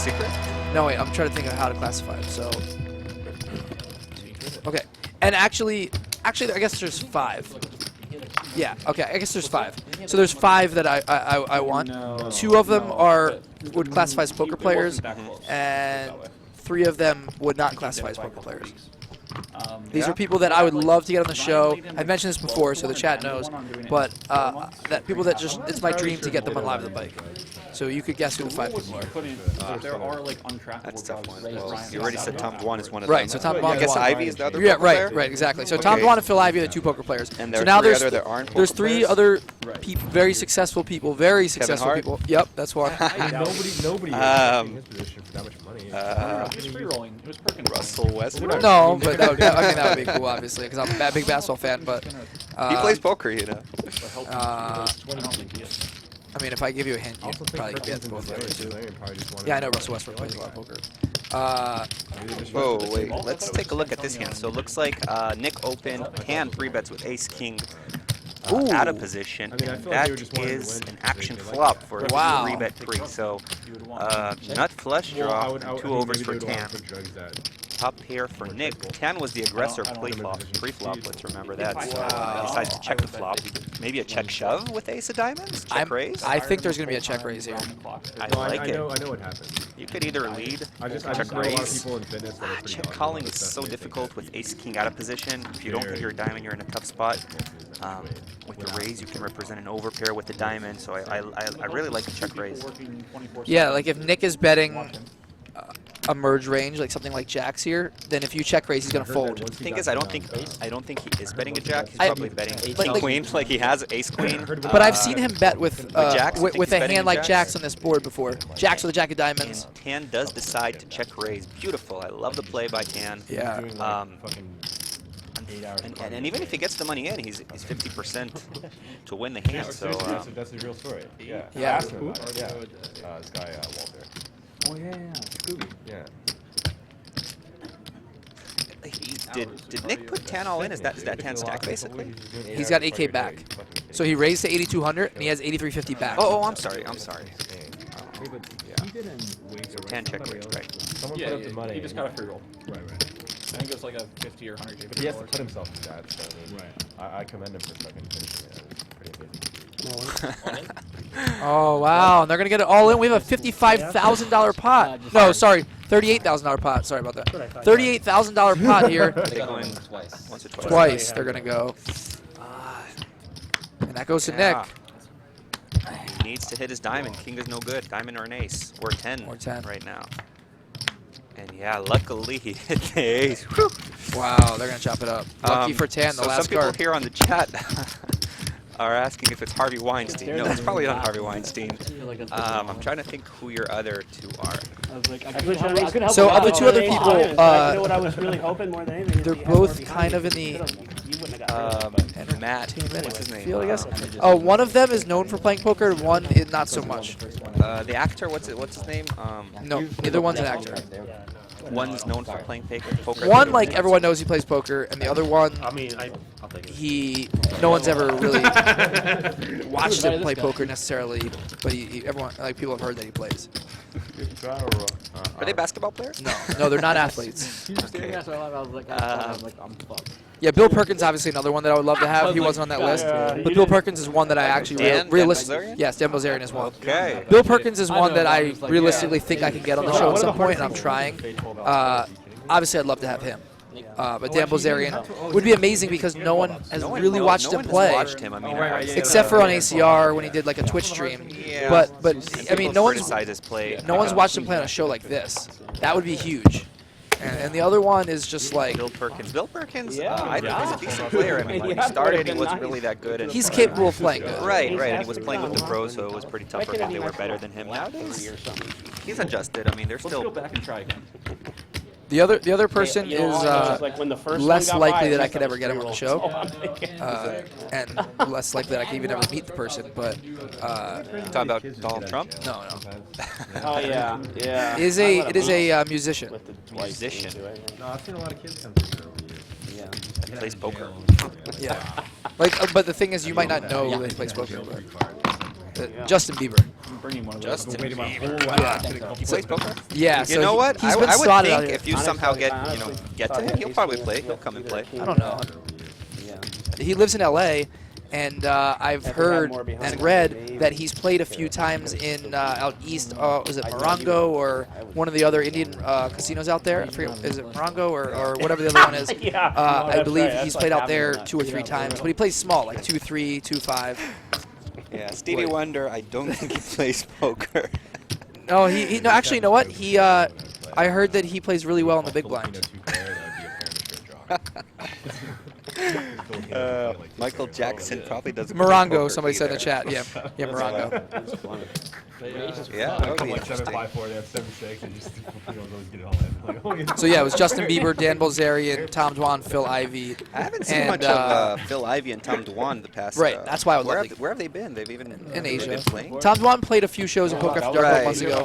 secret? No, wait, I'm trying to think of how to classify them. So, okay, and actually, I guess there's 5. Yeah, okay, I guess there's 5. So there's 5 that I want. 2 of them would classify as poker players, and 3 of them would not classify as poker players. These are people that I would love to get on the show. I've mentioned this before, so the chat knows, but that people that just, it's my dream to get them on Live the Bike. So you could guess who the 5 people are. There are like untrackable. That's a tough one. Well, you already said Tom Dwan is one of them. Right, so Tom Dwan I guess one. Ivy is the other Yeah, poker player? right, exactly. So Tom Dwan and Phil Ivey are the 2 poker players. And so there now are 3 there's other that aren't poker there's 3 players? other people, very successful people, very successful Hart? people. Yep, that's one. Nobody in his position for that much money. It was free rolling. It was Perkins. Russell Westbrook. No, but that would be cool, obviously, because I'm a big basketball fan. But He plays poker, you know. I mean, if I give you a hint, you probably get both of those too. Yeah, I know Russell Westbrook plays a lot of poker. Whoa, wait. Let's take a look at this hand. So it looks like Nick opened, Tan 3-bets with ace king out of position. And that is an action flop for a 3-bet pre. So nut flush draw, 2 overs for Tan. Top pair for Nick. Tan was the aggressor pre-flop, let's remember that. So he decides to check the flop. Maybe a check shove with ace of diamonds? Check raise? I think there's going to be a check raise here. I like it. I know what happened. You could either lead, check raise. Check calling is so difficult with ace king out of position. If you don't hit your diamond, you're in a tough spot. With the raise, you can represent an overpair with the diamond. So I really like the check raise. Yeah, like if Nick is betting a merge range, like something like Jack's here, then if you check raise, he's gonna fold. The thing is, I don't think he is betting a jack. He's probably betting king queen, like he has ace queen. But I've seen him bet with a hand like jacks. Jack's on this board before. Jack's with a jack of diamonds. And Tan does decide to check raise. Beautiful. I love the play by Tan. Yeah. And even if he gets the money in, he's 50% to win the hand. So that's the real story. Yeah. Yeah. I asked him about it. Yeah. This guy Walter. Oh yeah, Scooby. Yeah. Did Nick put Tan all in? Is that Tan stack basically? He's got 8K back. So he raised to 8,200 and he has 8,350 back. Oh, I'm sorry. Tan check raise, right? Someone put up the money. He just got a free roll. Right. I think it was like a 50 or 100K. But he has to put himself through that. So I commend him for fucking finishing it. It's pretty amazing. Oh, wow. And they're going to get it all in. We have a $55,000 pot. No, sorry. $38,000 pot. Sorry about that. $38,000 pot here. They're going once or twice. Twice they're going to go. And that goes to Nick. He needs to hit his diamond. King is no good. Diamond or an ace. Or 10, right now. And yeah, luckily he hit the ace. Whew. Wow, they're going to chop it up. Lucky for Tan, the last some people card. here on the chat are asking if it's Harvey Weinstein. No, it's probably not Harvey Weinstein. I'm trying to think who your other 2 are. So of the 2 other people, you know what I was really hoping more than anything? they're both kind of in the Matt, what's his name? field, I guess. Oh, one of them is known for playing poker, and one is not so much. The actor, what's his name? No, neither one's an actor. One's known for playing poker. One, like, everyone knows he plays poker, and the other one, I mean, I'll take it. no one's ever really watched him play poker necessarily, but everyone, like, people have heard that he plays. Are they basketball players? No, they're not athletes. Okay. Yeah, Bill Perkins, obviously another one that I would love to have. He wasn't on that list, but Bill Perkins is one that I actually realistically. Yes, Dan Bilzerian is one. Okay. Bill Perkins is one that I realistically think I can get on the show at some point, and I'm trying. Obviously, I'd love to have him. But Dan Bilzerian would be amazing because no one has really watched him play, except for on ACR when he did like a Twitch stream. Yeah. But I mean, no one's watched him play on a show like this. That would be huge. And the other one is just like Bill Perkins. Bill Perkins, I think he's a decent player. I mean, when he started, he wasn't really that good. And he's capable of playing good. Right. And he was playing with the pros, so it was pretty tough for him. They were better than him. Nowadays, he's adjusted. I mean, they're still. Let's go back and try again. The other person is less likely that I could ever get him on the show, and less likely that I could even ever meet the person. But talking about Donald Trump? No. Oh yeah. It is a musician. Musician. No, I've seen a lot of kids come through over the years. Yeah. He plays poker. Yeah. Like, but the thing is, you might not know that he plays poker. But. Justin Bieber. I'm bringing one of those. Justin Waiting my Bieber. whole life. He plays poker? Yeah, You so know what? He's I been would slotted out think here. if you somehow get to him, he'll probably play. He'll come and play. I don't know. Yeah. He lives in LA, and I've heard and read that he's played a few times in out east. Was it Morongo or one of the other Indian casinos out there? I forget, is it Morongo or whatever the other one is? Yeah. I believe right. he's That's played like out there having 2 or 3 times, but he plays small, like 2-3, 2-5. Yeah, Stevie Wonder, I don't think he plays poker. No, no. Actually, you know what? I heard that he plays really well in the big blind. Michael Jackson probably doesn't. Morongo, somebody said in the chat. Yeah, Morongo. Yeah, that would be Like interesting. 7-5-4, they have 7-6, and just always get it all in. Like, oh, yeah. So yeah, it was Justin Bieber, Dan Bilzerian, Tom Dwan, Phil Ivey. I haven't seen And, much of Phil Ivey and Tom Dwan the past. Right, that's why I would where love have, to- where have they been? They've even in they've Asia. been playing. Tom Dwan played a few shows in Poker After Dark a couple months ago.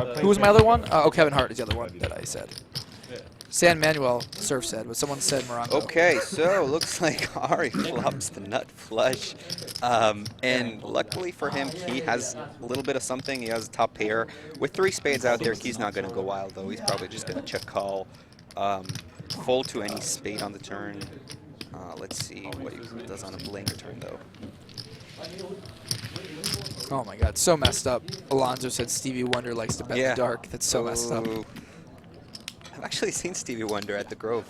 Right. Who was my other one? Kevin Hart is the other one that I said. San Manuel Surf said, but someone said Morongo. Okay, so looks like Ari flops the nut flush, and luckily for him, Key has a little bit of something. He has a top pair with 3 spades out there. Key's not going to go wild though. He's probably just going to check call, fold to any spade on the turn. Let's see what he does on a blank turn though. Oh my God, so messed up. Alonzo said Stevie Wonder likes to bet in Yeah. the dark. That's so messed up. Ooh. I've actually seen Stevie Wonder at the Grove.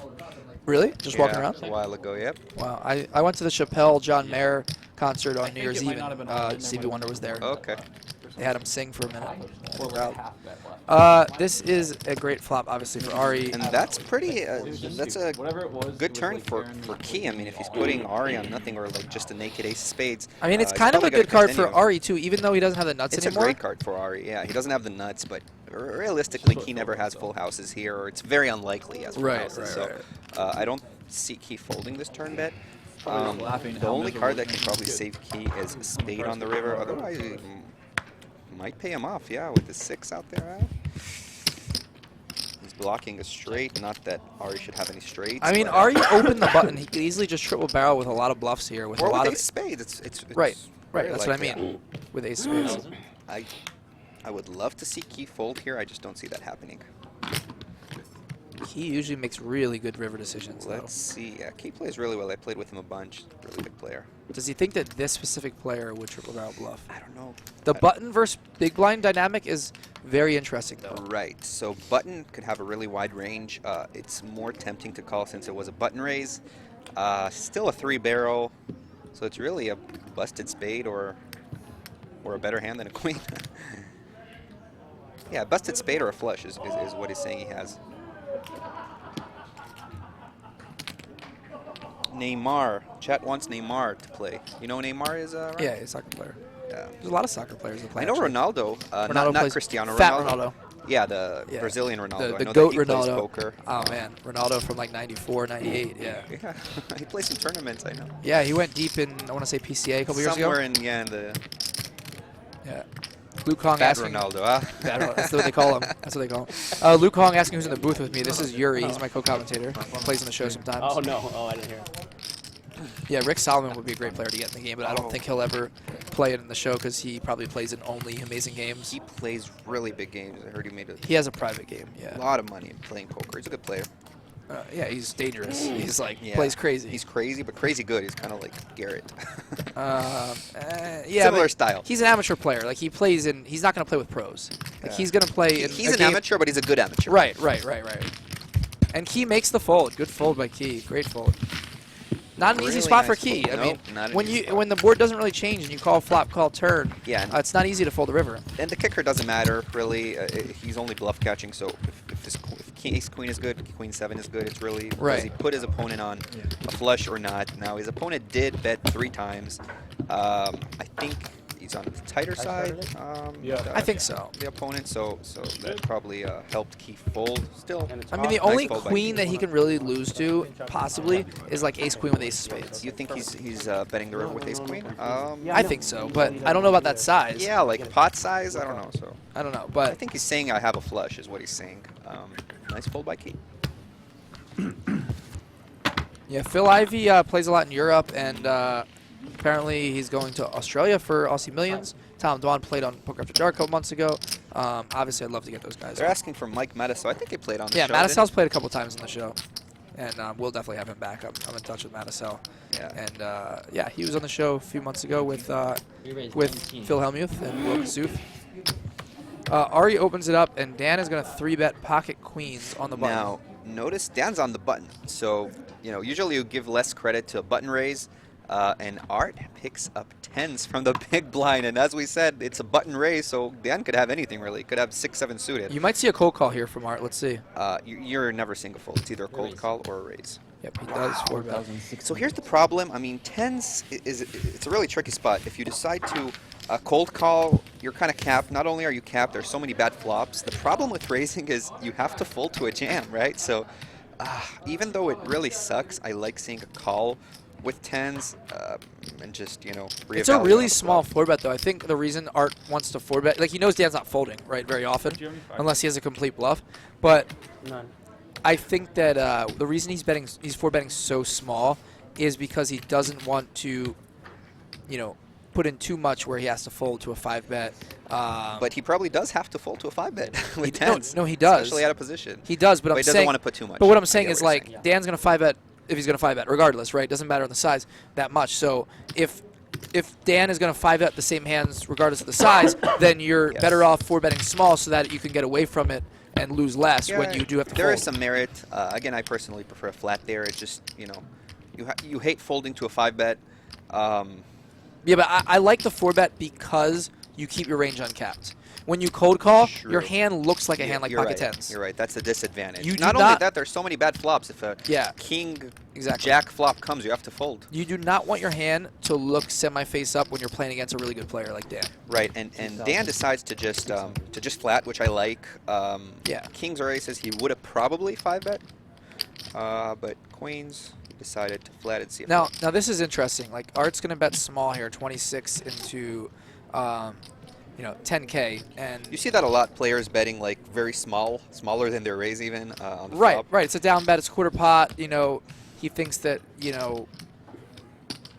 Really? Just walking Yeah, around? a while ago. Yep. Wow. I went to the Chappelle John Mayer concert on New Year's Eve, and Stevie Wonder was there. Okay. They had him sing for a minute. Or like half bet left. This is a great flop, obviously, for Ari. And that's pretty. That's a Whatever it was, good it was turn like for Aaron- Key. I mean, if he's putting Ari on nothing or like just a naked ace of spades. I mean, it's he's kind of a probably good gonna card for continue. Ari, too, even though he doesn't have the nuts It's anymore. a great card for Ari. Yeah, he doesn't have the nuts, but realistically, Key never has full houses here, or it's very unlikely he has full Right, houses. right, so I don't see Key folding this turn bet. Probably laughing The how only card that miserable can he probably is. save Key is spade on the river. Otherwise, he might pay him off. Yeah, with the 6 out there. He's blocking a straight. Not that Ari should have any straights. I mean, but, Ari opened the button. He could easily just triple barrel with a lot of bluffs here. With or a lot with of ace spades. It's Right, very that's what I likely. mean. With ace spades. I would love to see Key fold here. I just don't see that happening. He usually makes really good river decisions, though. Let's see. Yeah, Key plays really well. I played with him a bunch. Really good player. Does he think that this specific player would triple barrel bluff? I don't know. The button versus big blind dynamic is very interesting, though. Right. So button could have a really wide range. It's more tempting to call since it was a button raise. Still a 3-barrel. So it's really a busted spade or a better hand than a queen. Yeah, busted spade or a flush is what he's saying he has. Neymar. Chat wants Neymar to play. You know who Neymar is, Ryan? Yeah, he's a soccer player. Yeah. There's a lot of soccer players that play. I know actually. Ronaldo. Ronaldo not plays Cristiano Fat Ronaldo. Ronaldo. Yeah, the Yeah. Brazilian Ronaldo. I The know GOAT that he plays Ronaldo. poker. Oh, man. Ronaldo from like 94, 98, yeah. Yeah, he plays some tournaments, I know. Yeah, he went deep in, I want to say PCA a couple years ago. Somewhere in the Yeah. Luke Hong Fat asking. Ronaldo, huh? Fat Ronaldo, that's what they call him. That's what they call him. Luke Hong asking who's in the booth with me. This is Yuri. He's my co-commentator. Plays on the show sometimes. Oh, no. Oh, I didn't hear it. Yeah, Rick Solomon would be a great player to get in the game, but I don't think he'll ever play it in the show because he probably plays in only amazing games. He plays really big games. I heard he made He has a private game, a yeah. lot of money playing poker. He's a good player. Yeah, he's dangerous. He's like, Yeah. plays crazy. He's crazy, but crazy good. He's kind of like Garrett. Yeah, Similar but style. He's an amateur player. Like, he plays in, he's not going to play with pros. Like, Yeah. he's going to play in He's a an game. amateur, but he's a good amateur. Right. And Key makes the fold. Good fold by Key. Great fold. Not an easy Really spot for nice Key. fold. I mean, Nope, not an when easy spot. when the board doesn't really change and you call flop, call turn, Yeah, and- it's not easy to fold the river. And the kicker doesn't matter, really. He's only bluff catching, so if ace queen is good, queen 7 is good. It's really, Right. does he put his opponent on a flush or not? Now, his opponent did bet 3 times. I think he's on the tighter side. Yeah. I think so. The opponent, so that probably helped Key fold. Still, I mean, the nice only fold by queen Key. that he can really lose to, possibly, is like ace queen with ace of spades. You think he's betting the river with ace queen? I think so, but I don't know about that size. Yeah, like pot size. I don't know. So I don't know, I but think he's saying I have a flush, is what he's saying. Nice fold by Key. yeah, Phil Ivey plays a lot in Europe, and apparently he's going to Australia for Aussie Millions. Tom Dwan played on Poker After Dark a couple months ago. Obviously, I'd love to get those guys. They're on. asking for Mike Mattis, so I think he played on the Yeah, show. Mattisell's played a couple times on the show, and we'll definitely have him back. I'm in touch with Mattisell. Yeah. And yeah, he was on the show a few months ago with Phil Hellmuth and Will Kasuf. Ari opens it up, and Dan is going to 3-bet pocket queens on the button. Now, notice Dan's on the button. So, you know, usually you give less credit to a button raise, and Art picks up 10s from the big blind. And as we said, it's a button raise, so Dan could have anything, really. Could have 6-7 suited. You might see a cold call here from Art. Let's see. You're never seeing a fold. It's either a cold call or a raise. Yep, he does 4-bet. So here's the problem. I mean, 10s, it's a really tricky spot. If you decide to cold call, you're kind of capped. Not only are you capped, there's so many bad flops. The problem with raising is you have to fold to a jam, right? So even though it really sucks, I like seeing a call with 10s and just, you know, It's a really small 4-bet, though. I think the reason Art wants to 4-bet, like, he knows Dan's not folding, right, very often, unless he has a complete bluff. But None. I think that the reason he's 4-betting so small is because he doesn't want to, you know, put in too much where he has to fold to a 5-bet. But he probably does have to fold to a 5-bet with 10s. No, he does. Especially out of position. He does, but But I'm he doesn't saying, want to put too much. But what I'm I saying get is, what you're like, saying. Dan's going to 5-bet if he's going to 5-bet, regardless, right? Doesn't matter on the size that much. So if Dan is going to 5-bet the same hands regardless of the size, then you're better off 4-betting small so that you can get away from it and lose less when you do have to There fold. is some merit. Again, I personally prefer a flat there. It's just, you know, you hate folding to a 5-bet. Yeah, but I like the 4-bet because you keep your range uncapped. When you cold call, your hand looks like a hand like pocket tens. You're right. That's a disadvantage. You do not only that, there's so many bad flops. If a king, jack flop comes, you have to fold. You do not want your hand to look semi-face up when you're playing against a really good player like Dan. Right, and Dan decides to just flat, which I like. Kings or aces, he would have probably 5-bet, but queens, he decided to flat and see if now this is interesting. Like, Art's going to bet small here, 26 into 10K, and you see that a lot. Players betting like very small, smaller than their raise even. On the right, flop. right. It's a down bet. It's quarter pot. You know, he thinks that he's going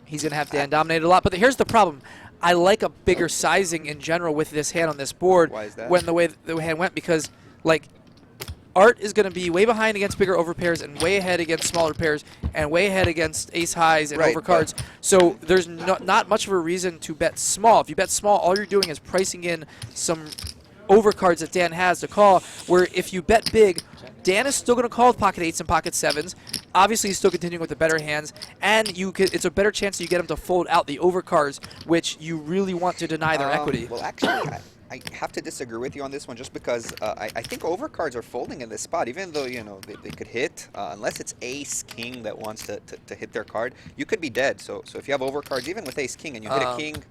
to have Dan dominate a lot. But here's the problem. I like a bigger sizing in general with this hand on this board. Why is that? When the way the hand went, because like Art is going to be way behind against bigger overpairs and way ahead against smaller pairs and way ahead against ace highs and overcards. So there's not much of a reason to bet small. If you bet small, all you're doing is pricing in some overcards that Dan has to call, where if you bet big, Dan is still going to call with pocket 8s and pocket 7s. Obviously, he's still continuing with the better hands, and it's a better chance that you get him to fold out the overcards, which you really want to deny their equity. Well, actually, I have to disagree with you on this one, just because I think overcards are folding in this spot, even though, you know, they could hit. Unless it's ace king that wants to hit their card, you could be dead. So if you have overcards, even with ace king, and you hit a king,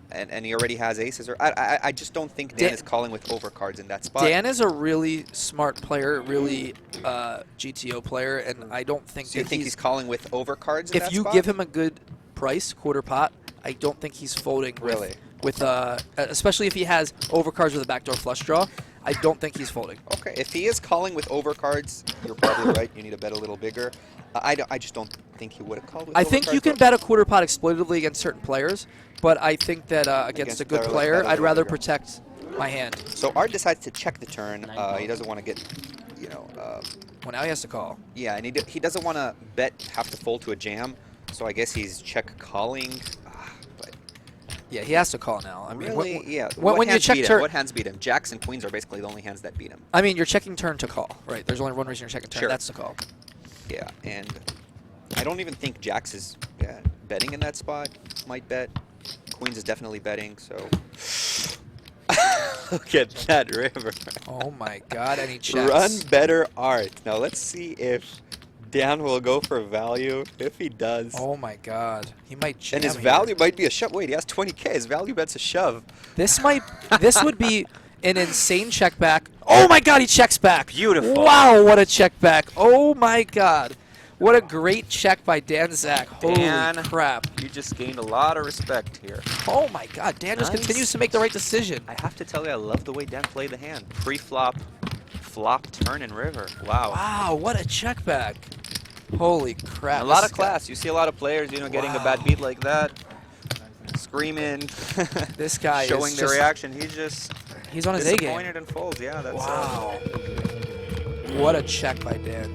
and he already has aces, or I just don't think Dan is calling with overcards in that spot. Dan is a really smart player, really GTO player, and I don't think. So you think he's calling with overcards? If you give him a good price, quarter pot, I don't think he's folding. Really? With especially if he has overcards with a backdoor flush draw, I don't think he's folding. Okay, if he is calling with overcards, you're probably right. You need to bet a little bigger. I just don't think he would have called with overcards. I think you can bet a quarter pot exploitatively against certain players, but I think that against a good player, I'd rather protect my hand. So Art decides to check the turn. He doesn't want to get, you know. Well, now he has to call. Yeah, and he doesn't want to have to fold to a jam. So I guess he's check calling. Yeah, he has to call now. I mean, really? Yeah. When you check turn, what hands beat him? Jacks and queens are basically the only hands that beat him. I mean, you're checking turn to call, right? There's only one reason you're checking turn. Sure. That's to call. Yeah, and I don't even think Jacks is betting in that spot. Might bet. Queens is definitely betting. So look at that river. Oh my God! And he checks. Run better Art. Now let's see if Dan will go for value. If he does. Oh my God! He might jam. And his here. value might be a shove. Wait, he has 20K. His value bet's a shove. This would be an insane check back. Oh my God! He checks back. Beautiful. Wow! What a check back. Oh my God! What a great check by Dan Zack. Dan, holy crap! You just gained a lot of respect here. Oh my God! Dan just continues to make the right decision. I have to tell you, I love the way Dan played the hand. Pre-flop, flop, turn, and river. Wow. Wow! What a check back. Holy crap! A lot of class. You see a lot of players, you know, getting a bad beat like that. screaming, This guy is showing their just- reaction. He's on his A game. disappointed and folds. Yeah, that's Wow. What a check by Dan.